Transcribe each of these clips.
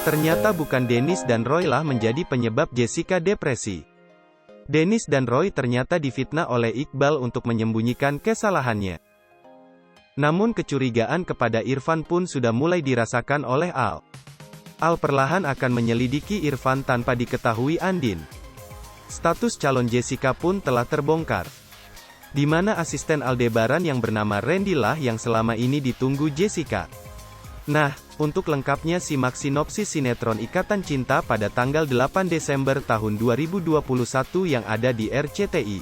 Ternyata bukan Dennis dan Roy lah menjadi penyebab Jessica depresi. Dennis dan Roy ternyata difitnah oleh Iqbal untuk menyembunyikan kesalahannya. Namun kecurigaan kepada Irfan pun sudah mulai dirasakan oleh Al. Al perlahan akan menyelidiki Irfan tanpa diketahui Andin. Status calon Jessica pun telah terbongkar. Di mana asisten Aldebaran yang bernama Randy lah yang selama ini ditunggu Jessica. Nah, untuk lengkapnya simak sinopsis sinetron Ikatan Cinta pada tanggal 8 Desember tahun 2021 yang ada di RCTI.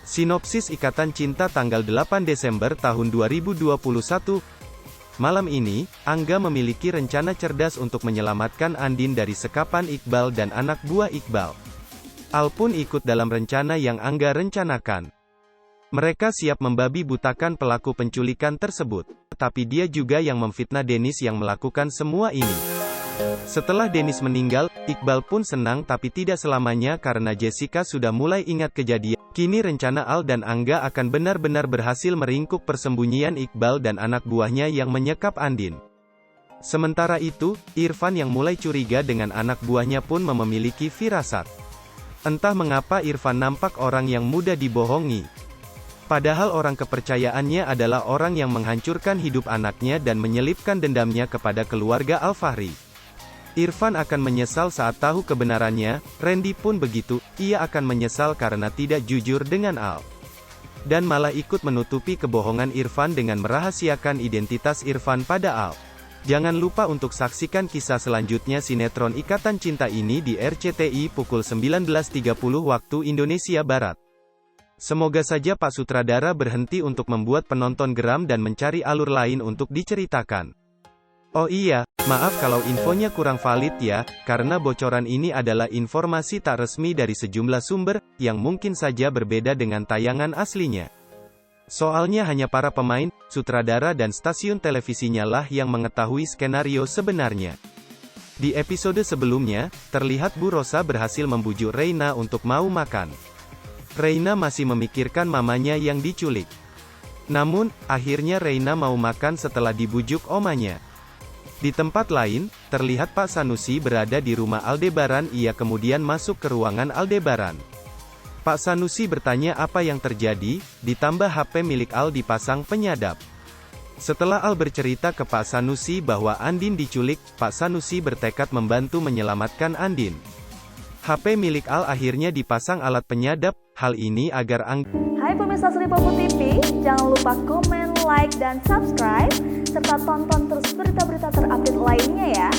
Sinopsis Ikatan Cinta tanggal 8 Desember tahun 2021. Malam ini, Angga memiliki rencana cerdas untuk menyelamatkan Andin dari sekapan Iqbal dan anak buah Iqbal. Al pun ikut dalam rencana yang Angga rencanakan. Mereka siap membabi butakan pelaku penculikan tersebut. Tapi dia juga yang memfitnah Dennis yang melakukan semua ini. Setelah Dennis meninggal, Iqbal pun senang tapi tidak selamanya karena Jessica sudah mulai ingat kejadian. Kini rencana Al dan Angga akan benar-benar berhasil meringkuk persembunyian Iqbal dan anak buahnya yang menyekap Andin. Sementara itu, Irfan yang mulai curiga dengan anak buahnya pun memiliki firasat. Entah mengapa Irfan nampak orang yang mudah dibohongi. Padahal orang kepercayaannya adalah orang yang menghancurkan hidup anaknya dan menyelipkan dendamnya kepada keluarga Al-Fahri. Irfan akan menyesal saat tahu kebenarannya, Randy pun begitu, ia akan menyesal karena tidak jujur dengan Al. Dan malah ikut menutupi kebohongan Irfan dengan merahasiakan identitas Irfan pada Al. Jangan lupa untuk saksikan kisah selanjutnya sinetron Ikatan Cinta ini di RCTI pukul 19.30 waktu Indonesia Barat. Semoga saja Pak Sutradara berhenti untuk membuat penonton geram dan mencari alur lain untuk diceritakan. Oh iya, maaf kalau infonya kurang valid ya, karena bocoran ini adalah informasi tak resmi dari sejumlah sumber, yang mungkin saja berbeda dengan tayangan aslinya. Soalnya hanya para pemain, sutradara dan stasiun televisinya lah yang mengetahui skenario sebenarnya. Di episode sebelumnya, terlihat Bu Rosa berhasil membujuk Reina untuk mau makan. Reina masih memikirkan mamanya yang diculik. Namun, akhirnya Reina mau makan setelah dibujuk omanya. Di tempat lain, terlihat Pak Sanusi berada di rumah Aldebaran. Ia kemudian masuk ke ruangan Aldebaran. Pak Sanusi bertanya apa yang terjadi, ditambah HP milik Al dipasang penyadap. Setelah Al bercerita ke Pak Sanusi bahwa Andin diculik, Pak Sanusi bertekad membantu menyelamatkan Andin. HP milik Al akhirnya dipasang alat penyadap, hal ini agar Hai pemirsa Sri Popo TV, jangan lupa komen, like, dan subscribe, serta tonton terus berita-berita terupdate lainnya ya.